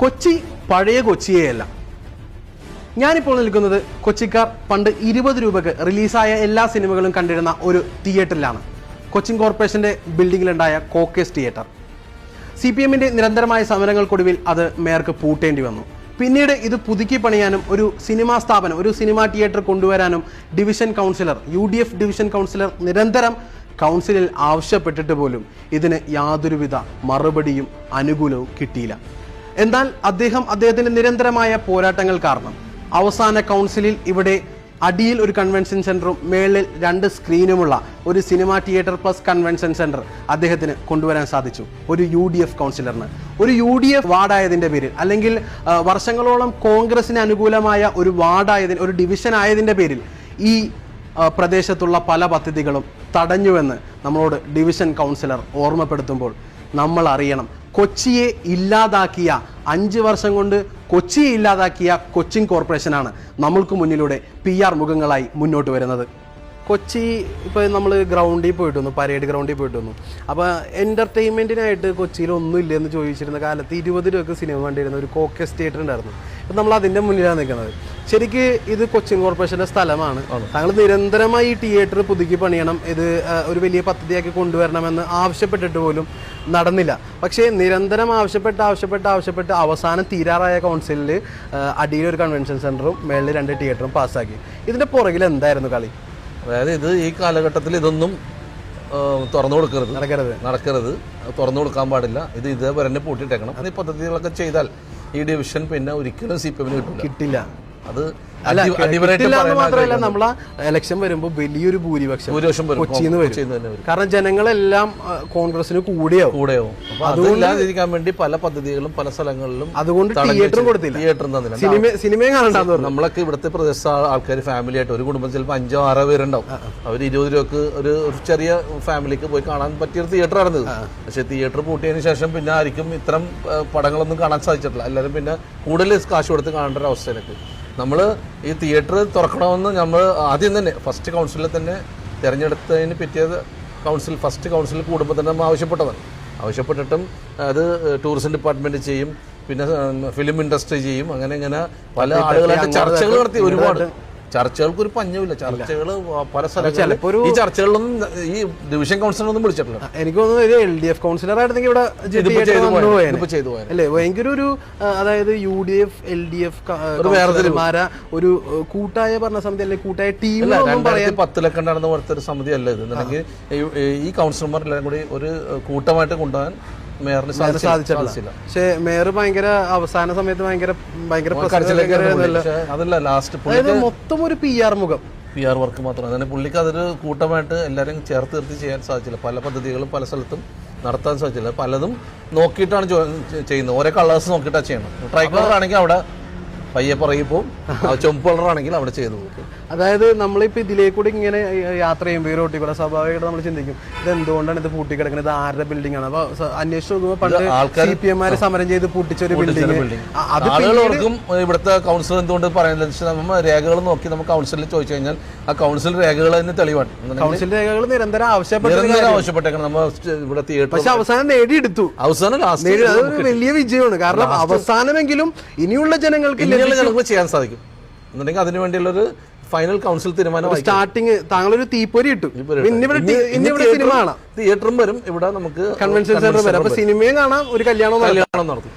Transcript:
കൊച്ചി പഴയ കൊച്ചിയെയല്ല. ഞാനിപ്പോൾ നിൽക്കുന്നത് കൊച്ചിക്കാർ പണ്ട് 20 രൂപയ്ക്ക് റിലീസായ എല്ലാ സിനിമകളും കണ്ടിരുന്ന ഒരു തിയേറ്ററിലാണ്. കൊച്ചിൻ കോർപ്പറേഷന്റെ ബിൽഡിങ്ങിലുണ്ടായ കോക്കേസ് തിയേറ്റർ. CPMന്റെ നിരന്തരമായ സമരങ്ങൾക്കൊടുവിൽ അത് മേയർക്ക് പൂട്ടേണ്ടി വന്നു. പിന്നീട് ഇത് പുതുക്കി പണിയാനും ഒരു സിനിമാ സ്ഥാപനം, ഒരു സിനിമാ തിയേറ്റർ കൊണ്ടുവരാനും division councillor, UDF division councillor നിരന്തരം കൗൺസിലിൽ ആവശ്യപ്പെട്ടിട്ട് പോലും ഇതിന് യാതൊരുവിധ മറുപടിയും അനുകൂലവും കിട്ടിയില്ല. എന്നാൽ അദ്ദേഹത്തിന്റെ നിരന്തരമായ പോരാട്ടങ്ങൾ കാരണം അവസാന കൗൺസിലിൽ ഇവിടെ അടിയിൽ ഒരു കൺവെൻഷൻ സെന്ററും മേളിൽ 2 സ്ക്രീനുമുള്ള ഒരു cinema theatre plus convention centre അദ്ദേഹത്തിന് കൊണ്ടുവരാൻ സാധിച്ചു. ഒരു UDF കൗൺസിലറിന് ഒരു UDF വാർഡായതിൻ്റെ പേരിൽ, അല്ലെങ്കിൽ വർഷങ്ങളോളം കോൺഗ്രസിന് അനുകൂലമായ ഒരു വാർഡായതിന്, ഒരു ഡിവിഷൻ ആയതിൻ്റെ പേരിൽ ഈ പ്രദേശത്തുള്ള പല പദ്ധതികളും തടഞ്ഞുവെന്ന് നമ്മളോട് ഡിവിഷൻ കൗൺസിലർ ഓർമ്മപ്പെടുത്തുമ്പോൾ നമ്മൾ അറിയണം, കൊച്ചിയെ ഇല്ലാതാക്കിയ 5 വർഷം കൊണ്ട് കൊച്ചിയെ ഇല്ലാതാക്കിയ കൊച്ചിൻ കോർപ്പറേഷനാണ് നമ്മൾക്ക് മുന്നിലൂടെ PR മുഖങ്ങളായി മുന്നോട്ട് വരുന്നത്. കൊച്ചി ഇപ്പോൾ നമ്മൾ ഗ്രൗണ്ടിൽ പോയിട്ട് വന്നു, പരേഡ് ഗ്രൗണ്ടിൽ പോയിട്ട് വന്നു. അപ്പോൾ എൻ്റർടൈൻമെൻറ്റിനായിട്ട് കൊച്ചിയിൽ ഒന്നും ഇല്ലെന്ന് ചോദിച്ചിരുന്ന കാലത്ത് 20 രൂപയ്ക്ക് സിനിമ കണ്ടിരുന്ന ഒരു കോക്കേസ് തിയേറ്റർ ഉണ്ടായിരുന്നു. ഇപ്പം നമ്മൾ അതിൻ്റെ മുന്നിലാണ് നിൽക്കുന്നത്. ശരിക്ക് ഇത് കൊച്ചിൻ കോർപ്പറേഷൻ്റെ സ്ഥലമാണ്. താങ്കൾ നിരന്തരമായി ഈ തിയേറ്റർ പുതുക്കി പണിയണം, ഇത് ഒരു വലിയ പദ്ധതിയാക്കി കൊണ്ടുവരണമെന്ന് ആവശ്യപ്പെട്ടിട്ട് പോലും നടന്നില്ല. പക്ഷേ നിരന്തരം ആവശ്യപ്പെട്ട് അവസാനം തീരാറായ കൗൺസിലിൽ അടിയിലൊരു കൺവെൻഷൻ സെൻറ്ററും മേളിൽ 2 തിയേറ്ററും പാസ്സാക്കി. ഇതിൻ്റെ പുറകിൽ എന്തായിരുന്നു കളി? അതായത് ഇത് ഈ കാലഘട്ടത്തിൽ ഇതൊന്നും തുറന്നു നടക്കരുത്, തുറന്നു കൊടുക്കാൻ പാടില്ല. ഇത് ഇതേപോലെ തന്നെ പൂട്ടിയിട്ടേക്കണം. ഈ പദ്ധതികളൊക്കെ ചെയ്താൽ ഈ ഡിവിഷൻ പിന്നെ ഒരിക്കലും CPMന് കിട്ടില്ല. അത് മാത്രമല്ല, നമ്മളെ ഇലക്ഷൻ വരുമ്പോൾ വലിയൊരു ഭൂരിപക്ഷം കൊച്ചിന്ന് വരും. കാരണം ജനങ്ങളെല്ലാം കോൺഗ്രസിന് കൂടെയാവും. അതുകൊണ്ടിരിക്കാൻ വേണ്ടി പല പദ്ധതികളും പല സ്ഥലങ്ങളിലും, അതുകൊണ്ട് തിയേറ്ററും കൊടുത്തില്ല, സിനിമയും കാണണ്ടാന്ന്. നമ്മളൊക്കെ ഇവിടുത്തെ പ്രദേശ ആൾക്കാർ ഫാമിലി ആയിട്ട് ഒരു കുടുംബം ചിലപ്പോൾ 5-6 പേരുണ്ടാവും. അവർ 20 രൂപക്ക് ഒരു ചെറിയ ഫാമിലിക്ക് പോയി കാണാൻ പറ്റിയൊരു തിയേറ്റർ ആയിരുന്നു. പക്ഷെ തിയേറ്റർ പൂട്ടിയതിനു ശേഷം പിന്നെ ആർക്കും ഇത്തരം പടങ്ങളൊന്നും കാണാൻ സാധിച്ചിട്ടില്ല. എല്ലാവരും പിന്നെ കൂടുതൽ കാശ് കൊടുത്ത് കാണേണ്ട ഒരു അവസ്ഥയിലേക്ക്. നമ്മൾ ഈ തിയേറ്റർ തുറക്കണമെന്ന് നമ്മൾ ആദ്യം തന്നെ ഫസ്റ്റ് കൗൺസിലിൽ തന്നെ തിരഞ്ഞെടുത്തതിന് പിറ്റേത് ഫസ്റ്റ് കൗൺസിൽ കൂടുമ്പോൾ തന്നെ നമ്മൾ ആവശ്യപ്പെട്ടിട്ടും അത് ടൂറിസം ഡിപ്പാർട്ട്മെൻറ്റ് ചെയ്യും, പിന്നെ ഫിലിം ഇൻഡസ്ട്രി ചെയ്യും, അങ്ങനെ പല ആളുകളായിട്ട് ചർച്ചകൾ നടത്തി. ഒരുപാട് ചർച്ചകൾക്ക് ഒരു പഞ്ഞമില്ല. ചർച്ചകൾ പല സ്ഥലങ്ങളിൽ ഈ ചർച്ചകളിലൊന്നും ഈ ഡിവിഷൻ കൗൺസിലറൊന്നും വിളിച്ചിട്ടില്ല. എനിക്ക് തോന്നുന്നു LDF കൗൺസിലറായിരുന്നെങ്കിൽ ഇവിടെ അല്ലേ ഭയങ്കര ഒരു, അതായത് UDF LDF ഒരു കൂട്ടായ ഭരണസമിതി അല്ലെങ്കിൽ കൂട്ടായ ടീം. 2010 നടന്ന പോലത്തെ ഒരു സമിതി അല്ല ഇത്. അല്ലെങ്കിൽ ഈ കൗൺസിലർമാർ എല്ലാവരും കൂടി ഒരു കൂട്ടമായിട്ട് കൊണ്ടുപോകാൻ മേയറിന് സാധിച്ചില്ല. പക്ഷേ മേയർ ഭയങ്കര അവസാന സമയത്ത് ഭയങ്കര അതല്ല ലാസ്റ്റ് മൊത്തം ഒരു PR വർക്ക് മാത്രമാണ്. അങ്ങനെ പുള്ളിക്ക് അതൊരു കൂട്ടമായിട്ട് എല്ലാവരും ചേർത്ത് നിർത്തി ചെയ്യാൻ സാധിച്ചില്ല. പല പദ്ധതികളും പല സ്ഥലത്തും നടത്താൻ സാധിച്ചില്ല. പലതും നോക്കിയിട്ടാണ് ചെയ്യുന്നത്. ഓരോ കളേഴ്സ് നോക്കിയിട്ടാണ് ചെയ്യണം. ട്രൈ കളർ ആണെങ്കിൽ അവിടെ പയ്യെ പറയിപ്പോൾ, ചുമപ്പ് കളറാണെങ്കിൽ അവിടെ ചെയ്തു പോകും. അതായത് നമ്മളിപ്പോൾ ഇതിലേക്കൂടി ഇങ്ങനെ യാത്ര ചെയ്യുമ്പോൾ ഈ റോട്ടിൽ കൂടെ സ്വാഭാവികമായിട്ട് നമ്മൾ ചിന്തിക്കും, ഇത് എന്തുകൊണ്ടാണ് ഇത് പൂട്ടി കിടക്കുന്നത്, ഇത് ആരുടെ ബിൽഡിംഗ് ആണ്? അപ്പോൾ അന്വേഷിച്ച് നോക്കുമ്പോൾ പണ്ട് CPM സമരം ചെയ്ത് പൂട്ടിച്ച ഒരു ബിൽഡിംഗ്. ആളുകൾക്കും ഇവിടുത്തെ കൗൺസിൽ എന്തുകൊണ്ട് പറയുന്നത്, നമ്മൾ രേഖകൾ നോക്കി നമുക്ക് കൗൺസിലിൽ ചോദിച്ചു കഴിഞ്ഞാൽ ആ കൗൺസിൽ രേഖകൾ തന്നെ തെളിവാണ്. കൗൺസിൽ രേഖകൾ നിരന്തരം ആവശ്യപ്പെട്ടേക്കണം. നമ്മൾ ഇവിടെ തിയേറ്റർ പക്ഷെ അവസാനം നേടിയെടുത്തു. അതൊരു വലിയ വിജയമാണ്. കാരണം അവസാനമെങ്കിലും ഇനിയുള്ള ജനങ്ങൾക്ക് ചെയ്യാൻ സാധിക്കും എന്നുണ്ടെങ്കിൽ അതിനു വേണ്ടിയുള്ളൊരു ഫൈനൽ കൗൺസിൽ തീരുമാനം. സ്റ്റാർട്ടിങ് താങ്കളൊരു തീപ്പൊരി ഇട്ടു. സിനിമ കാണാം, തിയേറ്ററും വരും, ഇവിടെ നമുക്ക് കൺവെൻഷൻ സെന്റർ വരും. അപ്പൊ സിനിമയും കാണാം, ഒരു കല്യാണം നടത്തും.